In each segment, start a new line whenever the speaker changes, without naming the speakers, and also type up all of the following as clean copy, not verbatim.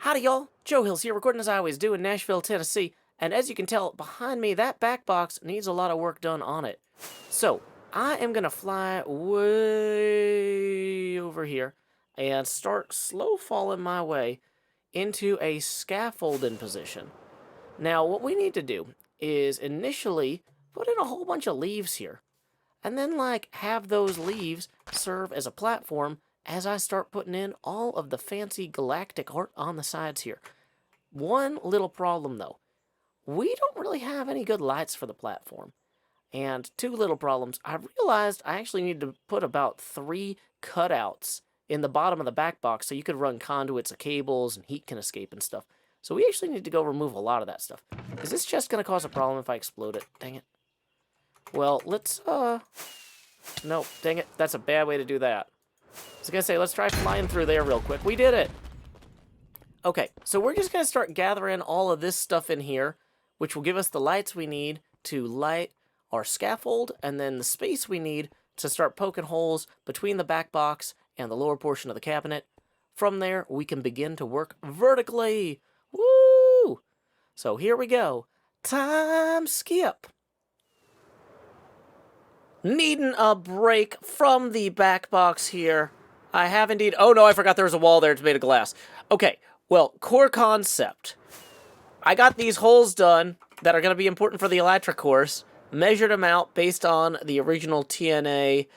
Howdy, y'all. Joe Hills here, recording as I always do in Nashville, Tennessee. And as you can tell, behind me, that back box needs a lot of work done on it. So, I am going to fly way over here and start slow falling my way into a scaffolding position. Now, what we need to do is initially put in a whole bunch of leaves here. And then, have those leaves serve as a platform as I start putting in all of the fancy galactic art on the sides here. One little problem, though. We don't really have any good lights for the platform. And two little problems. I realized I actually need to put about 3 cutouts in the bottom of the back box so you could run conduits of cables and heat can escape and stuff. So we actually need to go remove a lot of that stuff. Is this just going to cause a problem if I explode it? Dang it. Well, let's, nope, dang it. That's a bad way to do that. I was going to say, let's try flying through there real quick. We did it. Okay, so we're just going to start gathering all of this stuff in here, which will give us the lights we need to light our scaffold, and then the space we need to start poking holes between the back box and the lower portion of the cabinet. From there, we can begin to work vertically. Woo! So here we go. Time skip. Needing a break from the back box here. I have indeed. Oh no, I forgot there was a wall there. It's made of glass. Okay, well, core concept. I got these holes done that are going to be important for the Elytra course. Measured them out based on the original TNA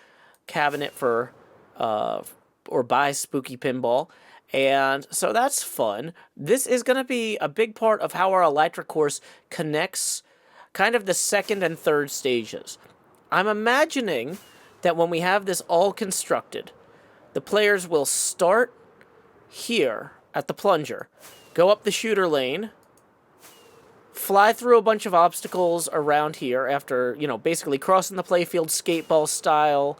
cabinet for, or by Spooky Pinball. And so that's fun. This is going to be a big part of how our Elytra course connects kind of the second and third stages. I'm imagining that when we have this all constructed, the players will start here at the plunger, go up the shooter lane, fly through a bunch of obstacles around here after, basically crossing the playfield skateball style,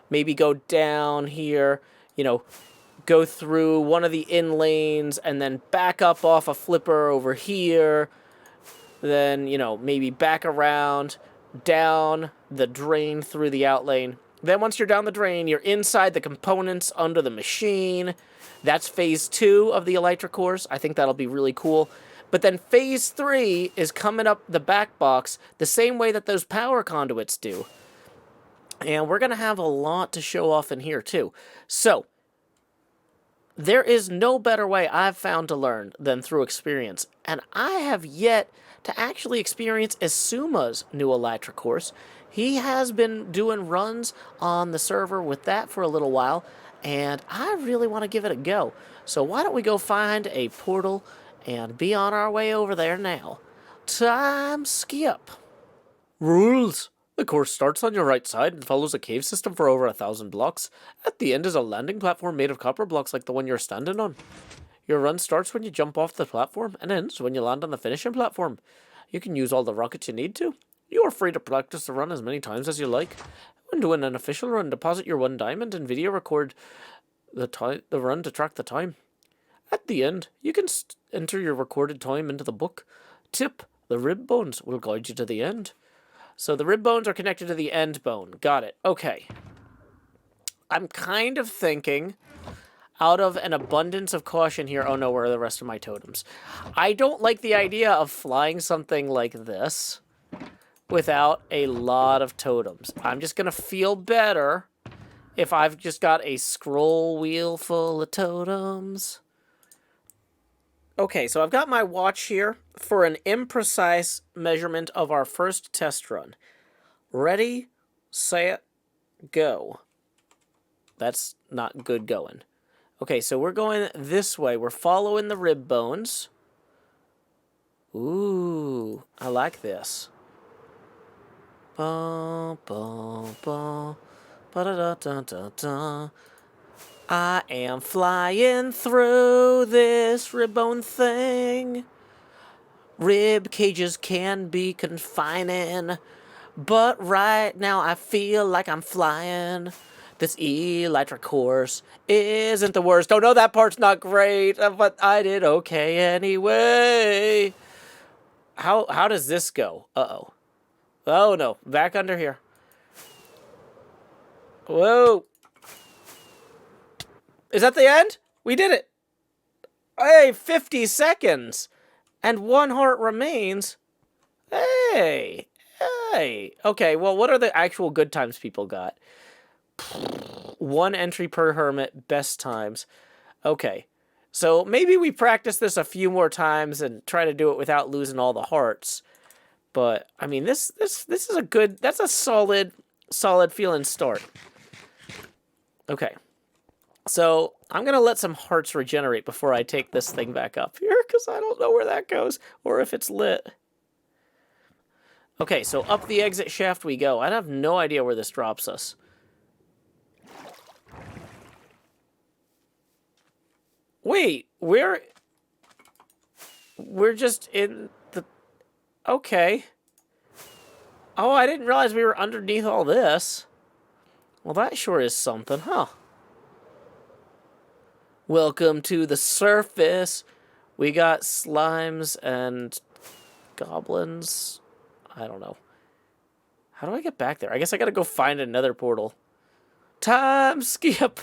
maybe go down here, go through one of the in lanes and then back up off a flipper over here, then, maybe back around, down the drain through the out lane. Then once you're down the drain, you're inside the components under the machine. That's phase 2 of the Elytra course. I think that'll be really cool. But then phase 3 is coming up the back box the same way that those power conduits do. And we're going to have a lot to show off in here too. So, there is no better way I've found to learn than through experience. And I have yet to actually experience Xisuma's new Elytra course. He has been doing runs on the server with that for a little while, and I really want to give it a go. So why don't we go find a portal and be on our way over there now. Time skip. Rules. The course starts on your right side and follows a cave system for over 1,000 blocks. At the end is a landing platform made of copper blocks like the one you're standing on. Your run starts when you jump off the platform and ends when you land on the finishing platform. You can use all the rockets you need to. You are free to practice the run as many times as you like. When doing an official run, deposit your 1 diamond and video record the run to track the time. At the end, you can enter your recorded time into the book. Tip, the rib bones will guide you to the end. So the rib bones are connected to the end bone. Got it. Okay. I'm kind of thinking, out of an abundance of caution here... Oh no, where are the rest of my totems? I don't like the idea of flying something like this without a lot of totems. I'm just going to feel better if I've just got a scroll wheel full of totems. Okay, so I've got my watch here for an imprecise measurement of our first test run. Ready, set, go. That's not good going. Okay, so we're going this way. We're following the rib bones. Ooh, I like this. Ba, ba, ba, ba, da, da, da, da. I am flying through this ribbon thing. Rib cages can be confining, but right now I feel like I'm flying. This Elytra course isn't the worst. Oh no, that part's not great, but I did okay anyway. How does this go? Uh-oh. Oh no, back under here. Whoa. Is that the end? We did it. Hey, 50 seconds! And 1 heart remains. Hey! Hey! Okay, well, what are the actual good times people got? 1 entry per hermit, best times. Okay. So maybe we practice this a few more times and try to do it without losing all the hearts. But, I mean, this is a good... That's a solid feeling start. Okay. So, I'm going to let some hearts regenerate before I take this thing back up here, because I don't know where that goes, or if it's lit. Okay, so up the exit shaft we go. I have no idea where this drops us. Wait, we're just in the... Okay. Oh, I didn't realize we were underneath all this. Well, that sure is something, huh? Welcome to the surface. We got slimes and goblins. I don't know. How do I get back there? I guess I gotta go find another portal. Time skip.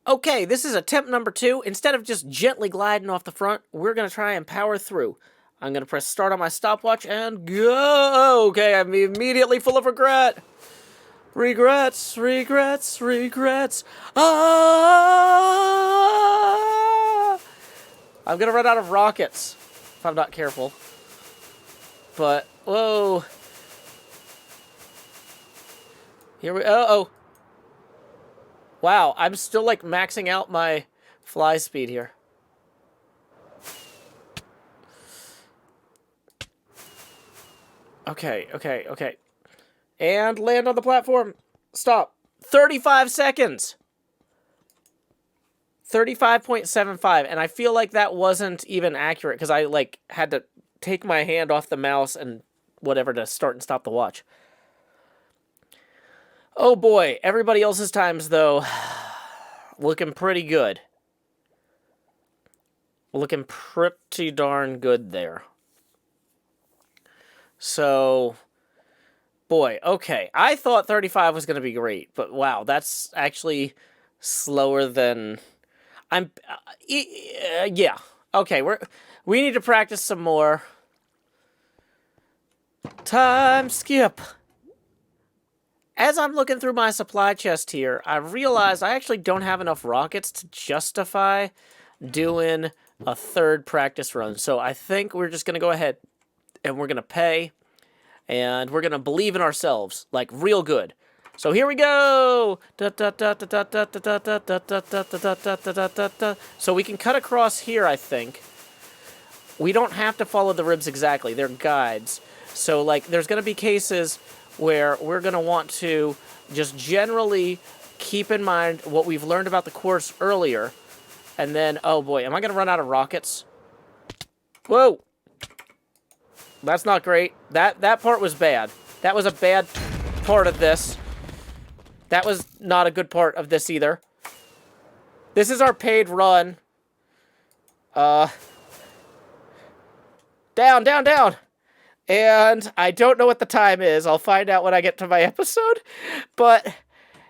Okay, this is attempt number 2. Instead of just gently gliding off the front, we're gonna try and power through. I'm gonna press start on my stopwatch and go. Okay, I'm immediately full of regret. Regrets, regrets, regrets. Ah! I'm gonna run out of rockets if I'm not careful. But, whoa. Here we, uh-oh. Wow, I'm still, like, maxing out my fly speed here. Okay, okay, okay. And land on the platform. Stop. 35 seconds. 35.75. And I feel like that wasn't even accurate because I, like, had to take my hand off the mouse and whatever to start and stop the watch. Oh, boy. Everybody else's times, though, looking pretty good. Looking pretty darn good there. So... Boy, okay. I thought 35 was going to be great, but wow, that's actually slower than I'm. Yeah. Okay, we need to practice some more. Time skip. As I'm looking through my supply chest here, I realize I actually don't have enough rockets to justify doing a 3rd practice run. So I think we're just going to go ahead and we're going to pay. And we're going to believe in ourselves, like, real good. So here we go! So we can cut across here, I think. We don't have to follow the ribs exactly. They're guides. So, like, there's going to be cases where we're going to want to just generally keep in mind what we've learned about the course earlier. And then, oh boy, am I going to run out of rockets? Whoa! That's not great. That part was bad. That was a bad part of this. That was not a good part of this either. This is our paid run. Down, down, down. And I don't know what the time is. I'll find out when I get to my episode. But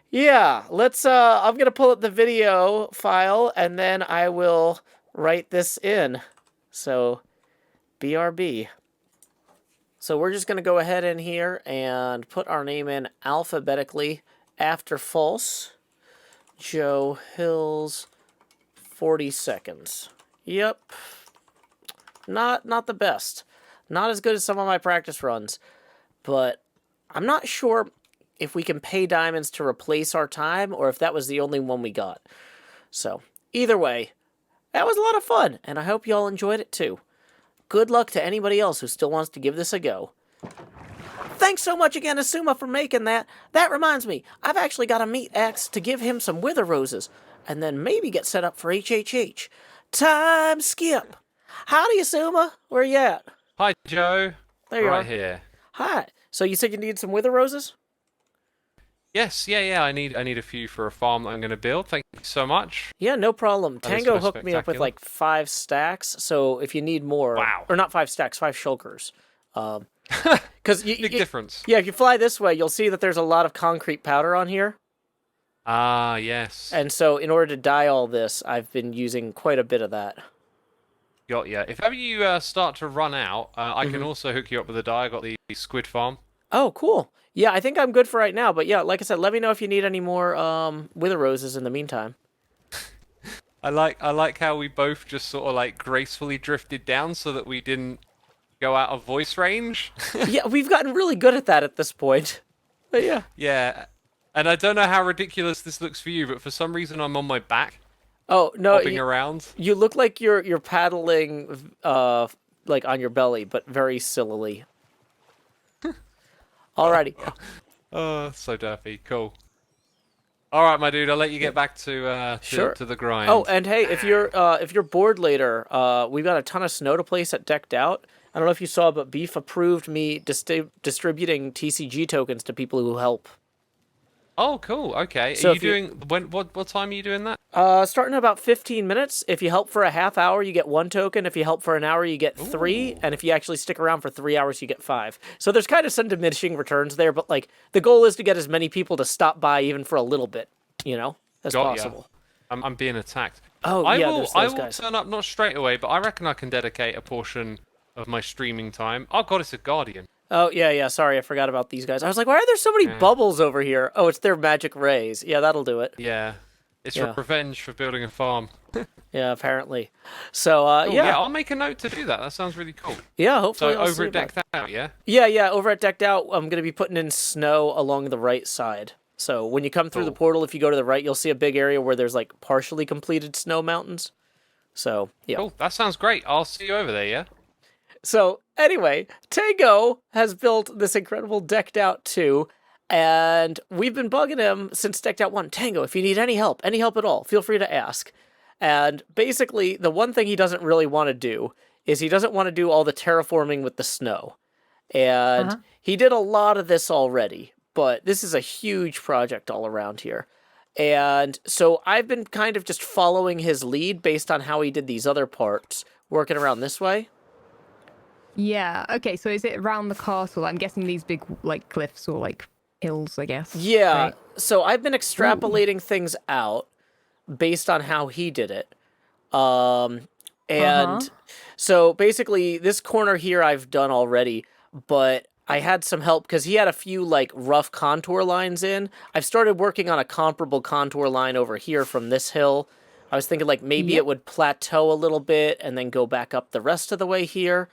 yeah, let's I'm going to pull up the video file and then I will write this in. So BRB. So we're just going to go ahead in here and put our name in alphabetically after false. Joe Hills, 40 seconds. Yep. Not the best. Not as good as some of my practice runs. But I'm not sure if we can pay diamonds to replace our time or if that was the only one we got. So either way, that was a lot of fun. And I hope you all enjoyed it too. Good luck to anybody else who still wants to give this a go. Thanks so much again, Xisuma, for making that. That reminds me, I've actually got to meet X to give him some wither roses, and then maybe get set up for HHH. Time skip. Howdy, Xisuma. Where you at?
Hi, Joe.
There you are.
Right here.
Hi. So you said you need some wither roses?
Yes, yeah. I need a few for a farm that I'm going to build. Thank you so much.
Yeah, no problem.
That is
Tango
so
hooked me up with like 5 stacks, so if you need more...
Wow.
Or not 5 stacks, 5 shulkers. Because
Big difference.
Yeah, if you fly this way, you'll see that there's a lot of concrete powder on here.
Ah, yes.
And so in order to dye all this, I've been using quite a bit of that.
Got ya. If ever you start to run out, I can
Hmm.
also hook you up with a dye. I got the squid farm.
Oh, cool. Yeah, I think I'm good for right now. But yeah, like I said, let me know if you need any more wither roses in the meantime.
I like how we both just sort of like gracefully drifted down so that we didn't go out of voice range.
Yeah, we've gotten really good at that at this point. But yeah.
Yeah. And I don't know how ridiculous this looks for you, but for some reason I'm on my back,
Oh no,
bobbing around.
you look like you're paddling like on your belly, but very sillily. Alrighty.
Oh, so derpy. Cool. All right, my dude. I'll let you get back
Sure.
to the grind.
Oh, and hey, if you're bored later, we've got a ton of snow to place at Decked Out. I don't know if you saw, but Beef approved me distributing TCG tokens to people who help.
Oh, cool. Okay.
So
Are you
if you-
doing what time are you doing that?
Starting in about 15 minutes. If you help for a half hour, you get 1 token. If you help for an hour, you get 3.
Ooh.
And if you actually stick around for 3 hours, you get 5. So there's kind of some diminishing returns there, but like the goal is to get as many people to stop by even for a little bit, as
Got ya.
possible.
I'm being attacked.
Oh,
I
yeah,
will
there's
I
those
will
guys.
turn up not straight away, but I reckon I can dedicate a portion of my streaming time. Oh god, it's a guardian.
Oh, yeah. Sorry, I forgot about these guys. I was like, why are there so many
Yeah.
bubbles over here? Oh, it's their magic rays. Yeah, that'll do it.
Yeah. It's
Yeah.
revenge for building a farm.
Yeah, apparently. So,
Oh,
yeah.
I'll make a note to do that. That sounds really cool.
Yeah,
So
hopefully I'll see
over at
about
Decked Out, yeah?
Yeah, over at Decked Out, I'm going to be putting in snow along the right side. So when you come through the
Cool.
portal, if you go to the right, you'll see a big area where there's like partially completed snow mountains. So, yeah.
Cool. That sounds great. I'll see you over there, yeah?
So, anyway, Tango has built this incredible Decked Out 2, and we've been bugging him since Decked Out 1. Tango, if you need any help at all, feel free to ask. And basically, the one thing he doesn't really want to do is he doesn't want to do all the terraforming with the snow. And he did a lot of this already, but this is a huge project all around here. And so I've been kind of just following his lead based on how he did these other parts, working around this way.
Yeah. Okay. So is it around the castle? I'm guessing these big like cliffs or like hills, I guess.
Yeah.
Right?
So I've been extrapolating things out based on how he did it. And so basically this corner here I've done already, but I had some help because he had a few like rough contour lines in. I've started working on a comparable contour line over here from this hill. I was thinking like maybe
Yep.
it would plateau a little bit and then go back up the rest of the way here.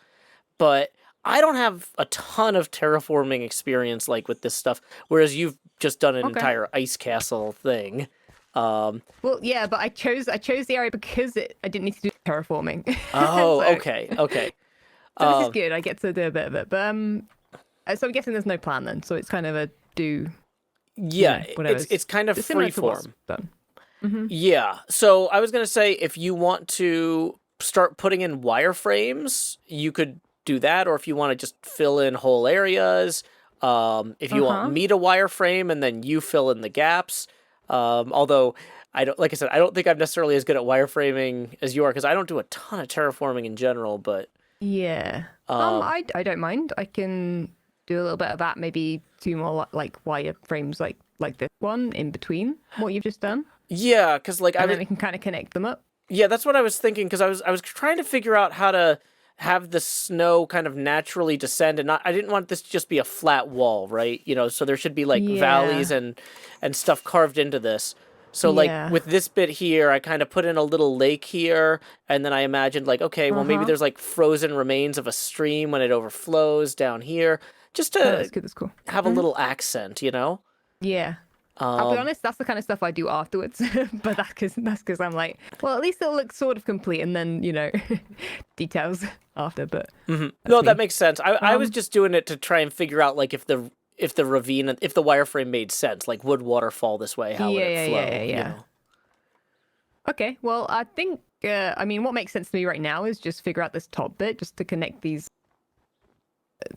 But I don't have a ton of terraforming experience like with this stuff, whereas you've just done an
Okay.
entire ice castle thing.
Well, yeah, but I chose the area because I didn't need to do terraforming.
Oh,
So-
okay.
So this
Um,
is good. I get to do a bit of it, but so I'm guessing there's no plan then. So it's kind of a do.
Yeah,
whatever.
it's kind of
Similar to what's
freeform.
done.
Yeah. So I was gonna say if you want to start putting in wireframes, you could do that, or if you want to just fill in whole areas. If you want me to wireframe and then you fill in the gaps. Although I don't, like I said, I don't think I'm necessarily as good at wireframing as you are because I don't do a ton of terraforming in general. But
Yeah. I don't mind. I can do a little bit of that. Maybe 2 more like wire frames like this one in between what you've just done,
yeah, because like
and then we can kind of connect them up.
Yeah, that's what I was thinking because I was trying to figure out how to have the snow kind of naturally descend and not I didn't want this to just be a flat wall, right? So there should be like
Yeah.
valleys and stuff carved into this. So like
Yeah.
with this bit here, I kind of put in a little lake here and then I imagined like okay, well maybe there's like frozen remains of a stream when it overflows down here just
Oh,
to
that's good. That's cool.
have a little accent,
Yeah. I'll be honest, that's the kind of stuff I do afterwards. But that's because I'm like, well, at least it'll look sort of complete, and then details after. But
No,
me.
that makes sense. I was just doing it to try and figure out like if the ravine, if the wireframe made sense, like would water fall this way, how would it flow?
Yeah. Okay, well, I think I mean what makes sense to me right now is just figure out this top bit just to connect these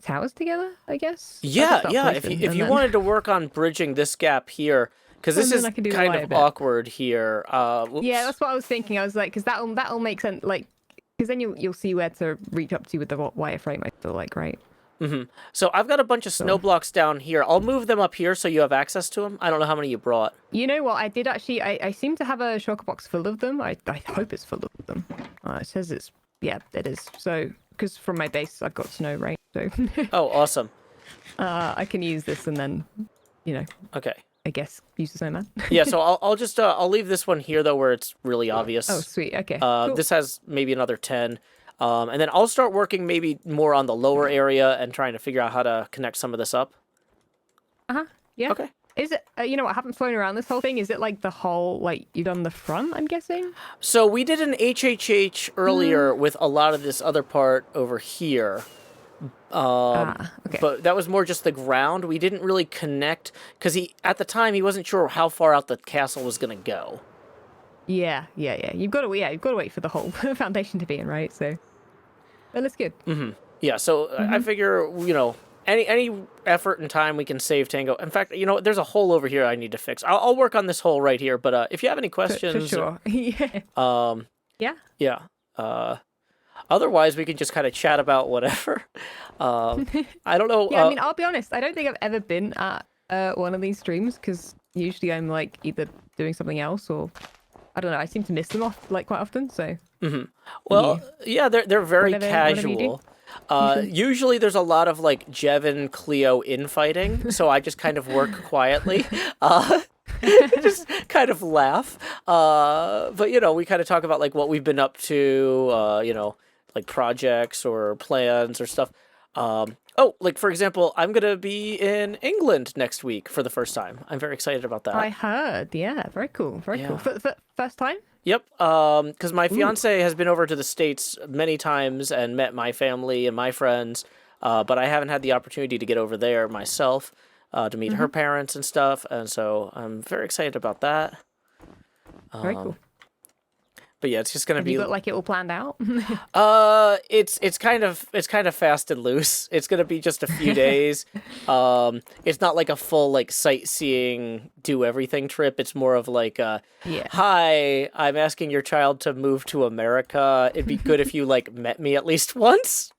towers together, I guess. I can
Yeah,
start
yeah.
placing,
If
and
you
then-
wanted to work on bridging this gap here, because this
And then
is
I can do the
kind
wire
of
bit.
awkward here. Whoops.
Yeah, that's what I was thinking. I was like, because that'll make sense, like, because then you'll see where to reach up to with the wireframe. I feel like, right?
So I've got a bunch of snow blocks down here. I'll move them up here so you have access to them. I don't know how many you brought.
You know what? I did actually. I seem to have a shulker box full of them. I hope it's full of them. It says it's. Yeah, it is. So, because from my base, I've got snow rain. So.
Oh, awesome.
I can use this and then,
Okay.
I guess use the snowman.
Yeah, so I'll just I'll leave this one here though where it's really obvious.
Oh, sweet. Okay. Cool.
This has maybe another 10. And then I'll start working maybe more on the lower area and trying to figure out how to connect some of this up.
Yeah.
Okay.
Is it? I haven't flown around this whole thing. Is it like the whole you've done the front? I'm guessing.
So we did an HHH earlier with a lot of this other part over here.
Okay.
But that was more just the ground. We didn't really connect because at the time he wasn't sure how far out the castle was gonna go.
Yeah. You've got to wait for the whole foundation to be in, right? So, well, that's good.
Yeah. So I figure any effort and time we can save Tango. In fact, there's a hole over here I need to fix. I'll work on this hole right here. But if you have any questions,
For sure. Yeah.
Yeah. Otherwise, we can just kind of chat about whatever. I don't know.
Yeah, I mean, I'll be honest. I don't think I've ever been at one of these streams because usually I'm either doing something else or I don't know. I seem to miss them off quite often. So.
Well, yeah, they're very
Whatever you do.
casual. Usually, there's a lot of Jevin Cleo infighting, so I just kind of work quietly. Just kind of laugh. But we kind of talk about what we've been up to. Projects or plans or stuff. For example, I'm gonna be in England next week for the first time. I'm very excited about that.
I heard. Yeah, very cool. Very cool. For first time?
Yep. Because my fiance has been over to the States many times and met my family and my friends, but I haven't had the opportunity to get over there myself to meet her parents and stuff, and so I'm very excited about that.
Very cool.
But yeah, it's just gonna be.
You got it all planned out?
It's kind of fast and loose. It's gonna be just a few days. It's not like a full sightseeing, do everything trip. It's more of hi, I'm asking your child to move to America. It'd be good if you met me at least once.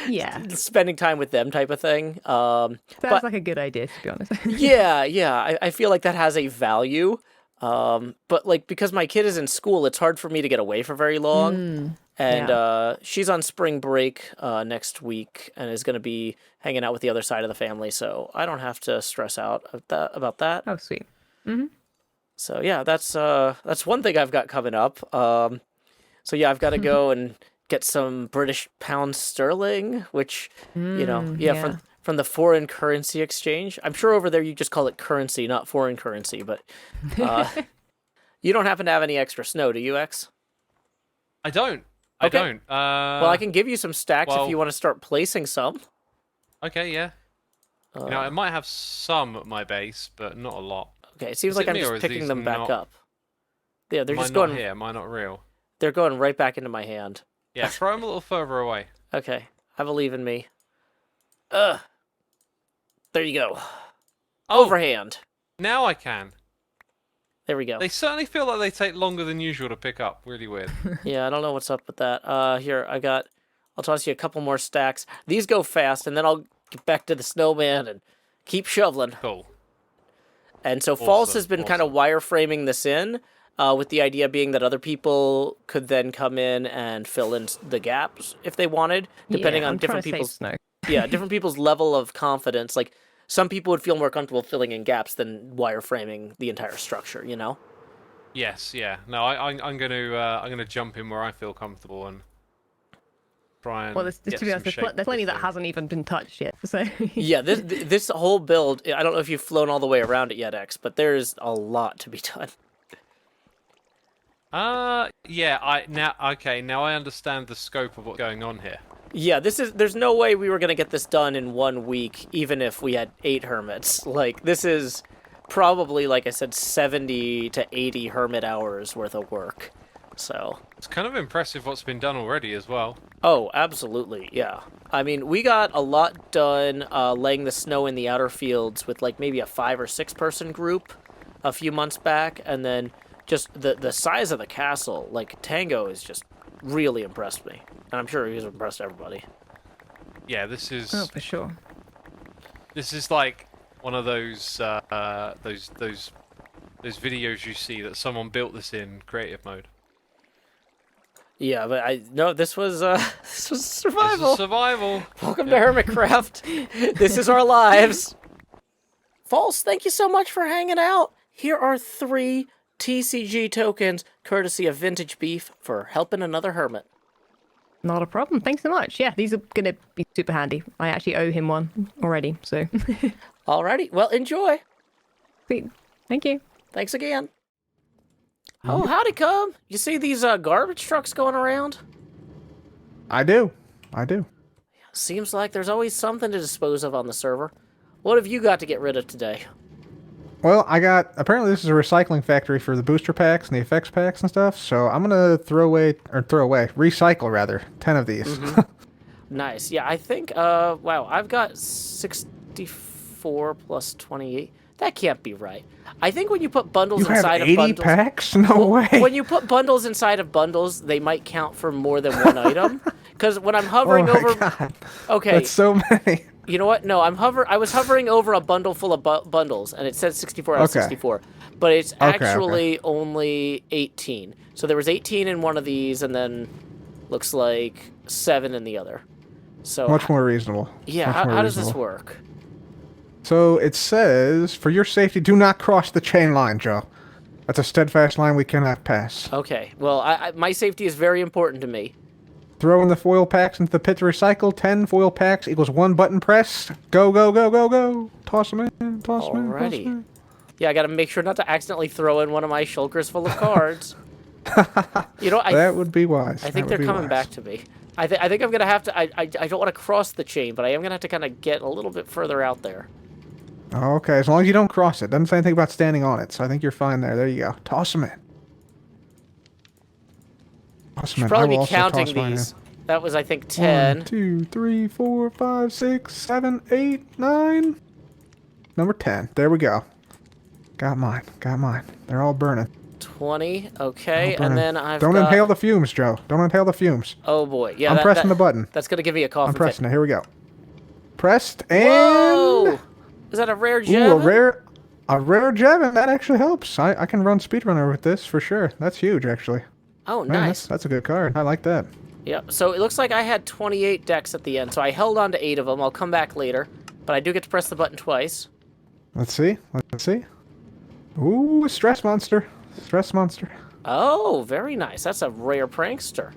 Yeah,
spending time with them type of thing.
Sounds like a good idea, to be honest.
yeah. I feel like that has a value. But because my kid is in school, it's hard for me to get away for very long. And she's on spring break next week and is going to be hanging out with the other side of the family, so I don't have to stress out about that.
Oh, sweet.
So yeah, that's one thing I've got coming up. So yeah, I've got to go and get some British pound sterling, which from the foreign currency exchange. I'm sure over there you just call it currency, not foreign currency, but you don't happen to have any extra snow, do you, X?
I don't.
Okay.
I don't.
Well, I can give you some stacks if you want to start placing some.
Okay, yeah. I might have some at my base, but not a lot.
Okay, it seems like I'm just picking them back up. Yeah, they're just going
not here. Am I not real?
They're going right back into my hand.
Yeah, throw them a little further away.
Okay, I believe in me. There you go. Overhand.
Now I can.
There we go.
They certainly feel like they take longer than usual to pick up. Really weird.
Yeah, I don't know what's up with that. Here, I'll toss you a couple more stacks. These go fast, and then I'll get back to the snowman and keep shoveling.
Cool.
And so False has been kind of wireframing this in, with the idea being that other people could then come in and fill in the gaps if they wanted, depending on different people's different people's level of confidence. Some people would feel more comfortable filling in gaps than wireframing the entire structure.
Yes, yeah. No, I'm gonna jump in where I feel comfortable and try and.
Well, to be honest, there's plenty that hasn't even been touched yet. So.
Yeah, this whole build. I don't know if you've flown all the way around it yet, X, but there's a lot to be done.
Yeah. Now I understand the scope of what's going on here.
Yeah, there's no way we were going to get this done in 1 week, even if we had 8 hermits. This is probably, like I said, 70 to 80 hermit hours worth of work. So
it's kind of impressive what's been done already as well.
Oh, absolutely, yeah. I mean, we got a lot done laying the snow in the outer fields with maybe a 5 or 6 person group a few months back, and then just the size of the castle, Tango is just really impressed me. And I'm sure he's impressed everybody.
Yeah, this is
Oh, for sure.
like one of those videos you see that someone built this in creative mode.
Yeah, but this was this was
This
survival.
is survival.
Welcome to HermitCraft. This is our lives. False, thank you so much for hanging out. Here are 3 TCG tokens, courtesy of Vintage Beef, for helping another hermit.
Not a problem. Thanks so much. Yeah, these are going to be super handy. I actually owe him one already, so.
Alrighty, well, enjoy.
Sweet. Thank you.
Thanks again. Oh, howdy, come. You see these garbage trucks going around?
I do.
Seems like there's always something to dispose of on the server. What have you got to get rid of today?
Well, apparently this is a recycling factory for the booster packs and the effects packs and stuff, so I'm gonna recycle rather, 10 of these.
Nice. Yeah, I think, wow, I've got 64 plus 28. That can't be right. I think when you put bundles
You have
inside
80
of bundles...
packs? No way.
When you put bundles inside of bundles, they might count for more than one item. Because when I'm hovering
Oh my
over...
God.
Okay.
That's so many.
You know what? No, I was hovering over a bundle full of bundles, and it said 64 out of
Okay.
64. But it's
Okay.
actually only 18. So there was 18 in one of these, and then looks like 7 in the other. So
Much more reasonable.
yeah,
Much more
how does this
reasonable.
work?
So it says, for your safety, do not cross the chain line, Joe. That's a steadfast line we cannot pass.
Okay, well, my safety is very important to me.
Throw in the foil packs into the pit to recycle. 10 foil packs equals 1 button press. Go, go, go, go, go. Toss them in, toss them in, toss 'em
Alrighty.
in.
Yeah, I gotta make sure not to accidentally throw in one of my shulkers full of cards. You know,
That would be wise.
I think they're coming back to me. I think I'm gonna have to. I don't want to cross the chain, but I am gonna have to kind of get a little bit further out there.
Oh, okay, as long as you don't cross it. Doesn't say anything about standing on it, so I think you're fine there. There you go. Toss them in. Toss 'em
Should
in. I
probably
will
be
also
counting
toss mine in.
these. That was, I think, 10.
1, 2, 3, 4, 5, 6, 7, 8, 9. Number 10. There we go. Got mine. Got mine. They're all burning.
20. Okay,
All
and
burning.
then I've
Don't
got...
inhale the fumes, Joe. Don't inhale the fumes.
Oh boy, yeah.
I'm pressing the button.
That's gonna give me a cough.
I'm pressing it. Here we go. Pressed and...
Whoa! Is that a rare gem?
Ooh, a rare gem. That actually helps. I can run speedrunner with this for sure. That's huge, actually.
Oh,
Man,
nice.
that's a good card. I like that.
Yep. So it looks like I had 28 decks at the end, so I held on to 8 of them. I'll come back later, but I do get to press the button twice.
Let's see. Let's see. Ooh, stress monster. Stress monster.
Oh, very nice. That's a rare prankster.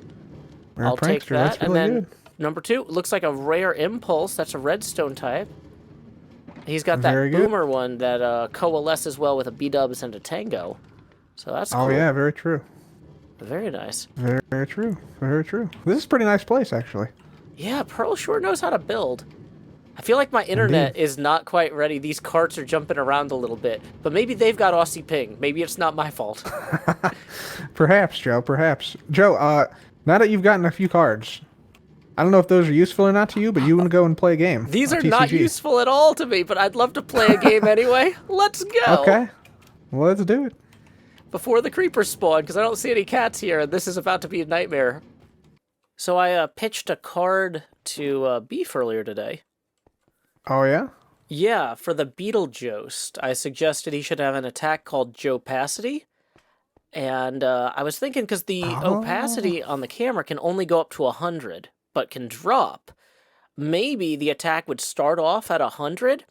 Rare
I'll take
prankster.
that.
That's really
And then
good.
number 2 looks like a rare impulse. That's a redstone type. He's got that
Very good.
boomer one that coalesces well with a B-dubs and a tango. So that's cool.
Oh yeah, very true.
Very nice.
Very, very true. Very true. This is a pretty nice place, actually.
Yeah, Pearl sure knows how to build. I feel like my internet is not quite ready. These carts are jumping around a little bit. But maybe they've got Aussie ping. Maybe it's not my fault.
Perhaps, Joe. Perhaps. Joe, now that you've gotten a few cards, I don't know if those are useful or not to you, but you want to go and play a game.
These
on
are not
TCG.
useful at all to me, but I'd love to play a game anyway. Let's go.
Okay. Well, let's do it.
Before the creepers spawn, because I don't see any cats here, and this is about to be a nightmare. So I pitched a card to Beef earlier today.
Oh, yeah?
Yeah, for the Beetlejuice, I suggested he should have an attack called Joepacity. And I was thinking, because the opacity on the camera can only go up to 100, but can drop. Maybe the attack would start off at 100,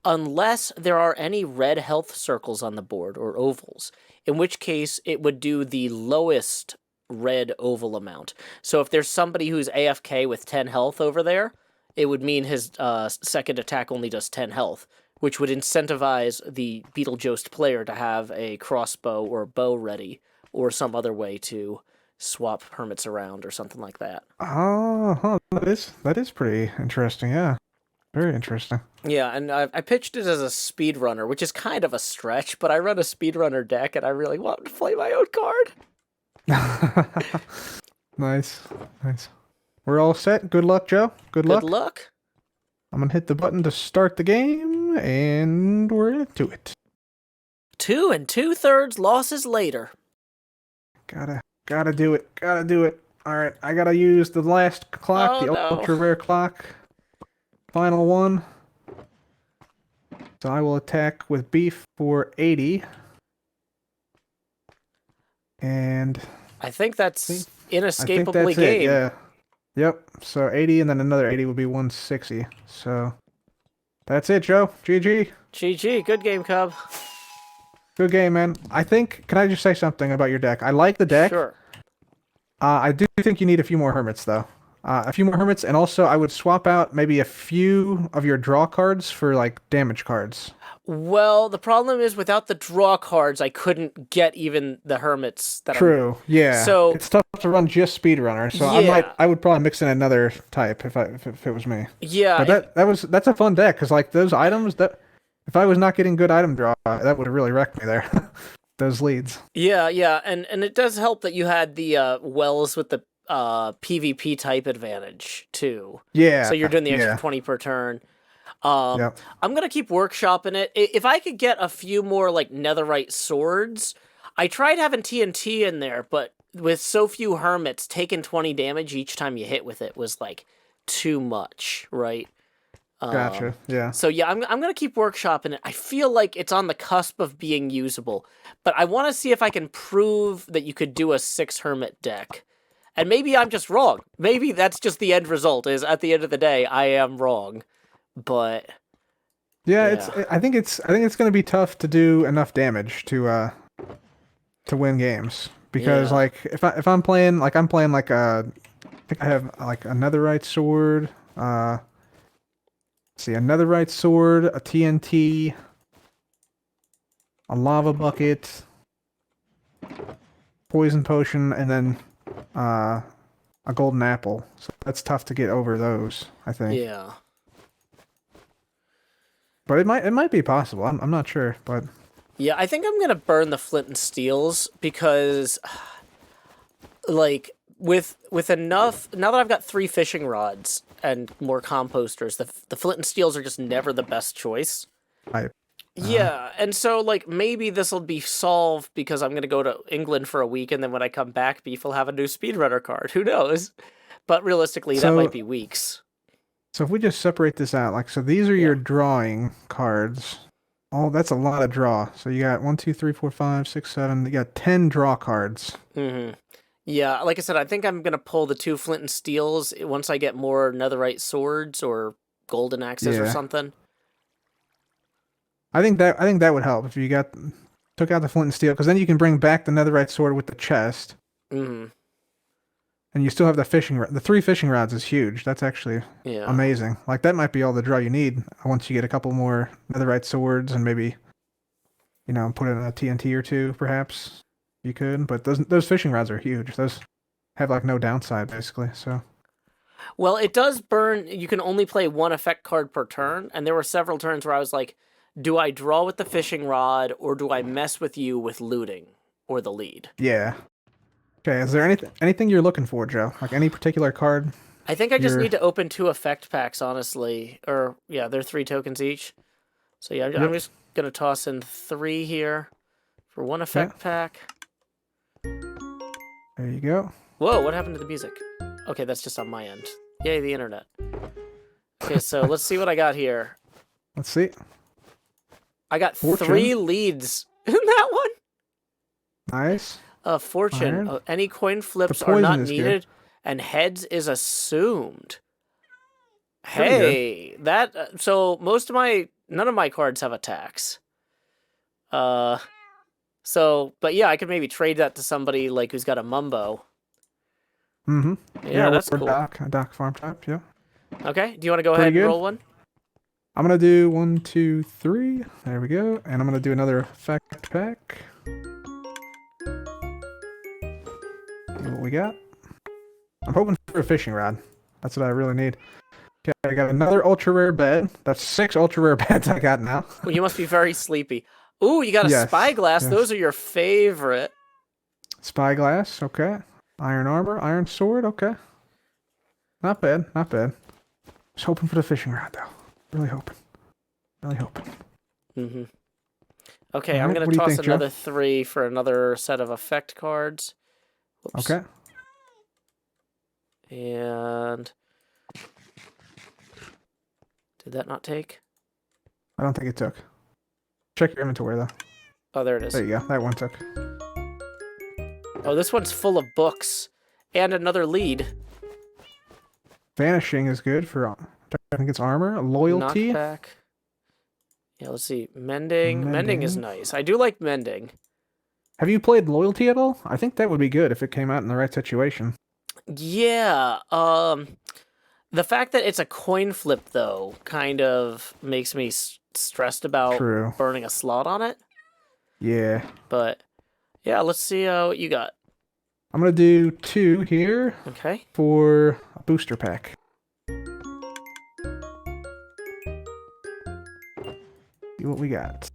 unless there are any red health circles on the board, or ovals. In which case, it would do the lowest red oval amount. So if there's somebody who's AFK with 10 health over there, it would mean his second attack only does 10 health, which would incentivize the Beetlejuice player to have a crossbow or bow ready, or some other way to swap hermits around or something like that.
Oh, that is pretty interesting, yeah. Very interesting.
Yeah, and I pitched it as a speedrunner, which is kind of a stretch, but I run a speedrunner deck, and I really want to play my own card.
Nice. We're all set. Good luck, Joe. Good luck.
Good luck.
I'm going to hit the button to start the game, and we're into it.
2 2/3 losses later.
Gotta do it. All right, I gotta use the last clock,
Oh,
the
no.
ultra rare clock. final one. So I will attack with beef for 80. And
I think that's
I think
inescapably
that's it.
game.
Yeah. Yep. So 80 and then another 80 would be 160. So that's it, Joe. GG.
GG, good game, Cub.
Good game, man. I think, can I just say something about your deck? I like the deck.
Sure.
I do think you need a few more hermits, though. A few more hermits, and also I would swap out maybe a few of your draw cards for, like, damage cards.
Well, the problem is without the draw cards, I couldn't get even the hermits that
True, yeah.
So-
it's tough to run just speedrunner, so
Yeah.
I would probably mix in another type if it was me.
Yeah,
But that's a fun deck, because, like, those items, that if I was not getting good item draw, that would have really wrecked me there. Those leads.
yeah, and it does help that you had the wells with the PvP type advantage too.
Yeah.
So you're doing the extra
yeah.
20 per turn.
Yep.
I'm gonna keep workshopping it. If I could get a few more like netherite swords, I tried having TNT in there, but with so few hermits, taking 20 damage each time you hit with it was like too much, right?
Gotcha. Yeah.
So yeah, I'm gonna keep workshopping it. I feel like it's on the cusp of being usable, but I want to see if I can prove that you could do a 6 hermit deck. And maybe I'm just wrong. Maybe that's just the end result. Is at the end of the day, I am wrong. But
Yeah, I think it's going to be tough to do enough damage to win games because
Yeah.
like if I'm playing like I think I have like a netherite sword, let's see, a netherite sword, a TNT, a lava bucket, poison potion, and then a golden apple. So that's tough to get over those, I think.
yeah.
But it might be possible. I'm not sure, but
Yeah, I think I'm gonna burn the flint and steels because, like, with enough now that I've got 3 fishing rods and more composters, the flint and steels are just never the best choice. Yeah, and so like maybe this will be solved because I'm gonna go to England for a week, and then when I come back, Beef will have a new speedrunner card. Who knows? But realistically, that
So-
might be weeks.
So if we just separate this out, like, so these are your drawing cards. Oh, that's a lot of draw. So you got 1, 2, 3, 4, 5, 6, 7. You got 10 draw cards.
Mm-hmm. Yeah, like I said, I think I'm gonna pull the 2 flint and steels once I get more netherite swords or golden axes or
Yeah.
something.
I think that would help if you took out the flint and steel, because then you can bring back the netherite sword with the chest,
Mm-hmm.
and you still have the 3 fishing rods is huge. That's actually
Yeah.
amazing. Like that might be all the draw you need once you get a couple more netherite swords and maybe, put in a TNT or 2 perhaps. You could, but those fishing rods are huge. Those have like no downside basically. So
Well, it does burn. You can only play 1 effect card per turn, and there were several turns where I was like, do I draw with the fishing rod, or do I mess with you with looting or the lead?
yeah. Okay, is there anything you're looking for, Joe? Like any particular card?
I think I just
You're-
need to open 2 effect packs, honestly. Or, yeah, they're 3 tokens each. So, yeah, I'm
Yep.
just going to toss in 3 here for 1 effect pack.
There you go.
Whoa, what happened to the music? Okay, that's just on my end. Yay, the internet. Okay, so let's see what I got here.
Let's see.
I got
Fortune.
3 leads in that one.
Nice.
Fortune.
Iron.
Any coin flips
The
are not
poison is good.
needed, and heads is assumed.
Pretty good.
Hey, that so none of my cards have attacks. So, but yeah, I could maybe trade that to somebody like who's got a mumbo.
Mm-hmm.
Yeah, that's
or
cool.
Doc farm type, yeah.
Okay, do you want to go
Pretty
ahead and
good.
roll one?
I'm gonna do 1, 2, 3. There we go. And I'm gonna do another effect pack. See what we got. I'm hoping for a fishing rod. That's what I really need. Okay, I got another ultra rare bed. That's 6 ultra rare beds I got now.
Well, you must be very sleepy. Ooh, you got a
Yes,
spyglass.
yes.
Those are your favorite.
Spyglass, okay. Iron armor, iron sword, okay. Not bad, not bad. Just hoping for the fishing rod though. Really hoping. Really hoping.
Mm-hmm. Okay, I'm
Alright,
gonna
what do you
toss
think, Joe?
another 3 for another set of effect cards. Whoops.
Okay.
And Did that not take?
I don't think it took. Check your inventory though.
Oh, there it is.
There you go. That one took.
Oh, this one's full of books and another lead.
Vanishing is good for, I think it's armor. Loyalty.
Knockback. Yeah, let's see. Mending. Mending is nice. I do like mending.
Have you played loyalty at all? I think that would be good if it came out in the right situation.
Yeah. The fact that it's a coin flip though kind of makes me stressed about
True.
burning a slot on it.
Yeah.
But yeah, let's see what you got.
I'm gonna do 2 here
Okay.
for a booster pack. See what we got.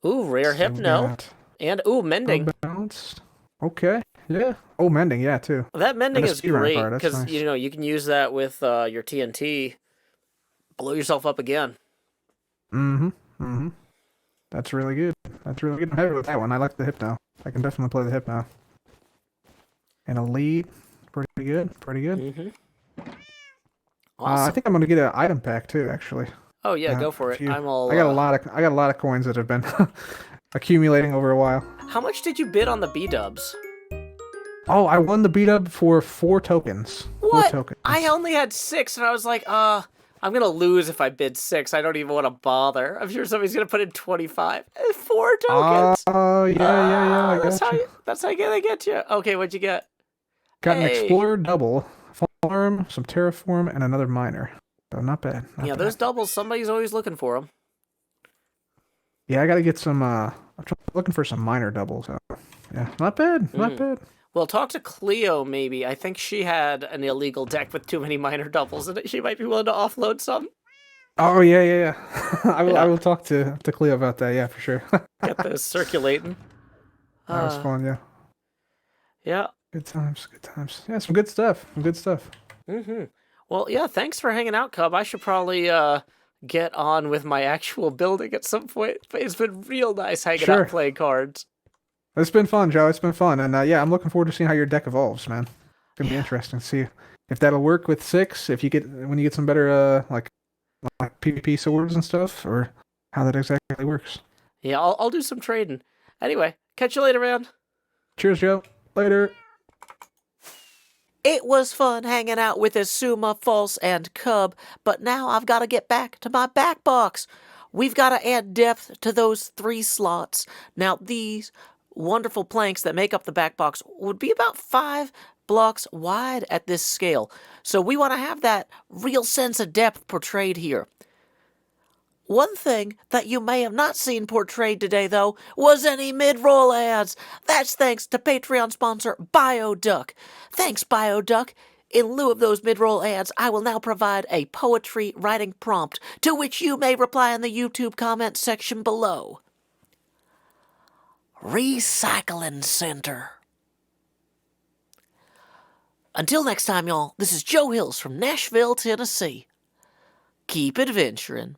Ooh, rare
So we
hypno.
got
And ooh, mending.
unbalanced. Okay. Yeah. Oh, mending. Yeah, too.
That mending
And a
is
speedrunner
great
card, that's
because
nice.
you know you can use that with your TNT. Blow yourself up again.
Mm-hmm. Mm-hmm. That's really good. That's really good. I'm happy with that one. I like the hypno. I can definitely play the hypno. And a lead. Pretty good. Pretty good.
Mm-hmm.
I
Awesome.
think I'm gonna get an item pack too, actually.
Oh yeah,
Yeah,
go for
a
it.
few.
I'm all.
I got a lot of coins that have been accumulating over a while.
How much did you bid on the B-dubs?
Oh, I won the beat up for 4 tokens. 4
What?
tokens.
I only had 6, and I was like, I'm gonna lose if I bid 6. I don't even want to bother. I'm sure somebody's gonna put in 25. 4 tokens.
Oh, yeah. I
that's
got
how
you.
that's how they get you. Okay, what'd you get?
Got an
Hey.
explorer double, farm, some terraform, and another miner. So not bad. Not
Yeah,
bad.
those doubles. Somebody's always looking for them.
Yeah, I gotta get some. I'm looking for some miner doubles. So, yeah, not bad. Not
Mm.
bad.
Well, talk to Cleo, maybe. I think she had an illegal deck with too many minor doubles in it. She might be willing to offload some.
Oh yeah. I will.
Yeah.
I will talk to Cleo about that. Yeah, for sure.
Get those circulating.
That was fun. Yeah.
Yeah.
Good times. Good times. Yeah, some good stuff. Some good stuff.
Mm-hmm. Well, yeah, thanks for hanging out, Cub. I should probably get on with my actual building at some point. But it's been real nice hanging
Sure.
out playing cards.
It's been fun, Joe. It's been fun, and yeah, I'm looking forward to seeing how your deck evolves, man. It's gonna be interesting to see if that'll work with 6. If you get when you get some better like PvP swords and stuff, or how that exactly works.
Yeah, I'll do some trading. Anyway, catch you later, man.
Cheers, Joe. Later.
It was fun hanging out with Xisuma, False, and Cub, but now I've got to get back to my back box. We've got to add depth to those 3 slots. Now, these wonderful planks that make up the back box would be about 5 blocks wide at this scale. So we want to have that real sense of depth portrayed here. One thing that you may have not seen portrayed today, though, was any mid-roll ads. That's thanks to Patreon sponsor BioDuck. Thanks, BioDuck. In lieu of those mid-roll ads, I will now provide a poetry writing prompt, to which you may reply in the YouTube comment section below. Recycling Center. Until next time, y'all, this is Joe Hills from Nashville, Tennessee. Keep adventuring.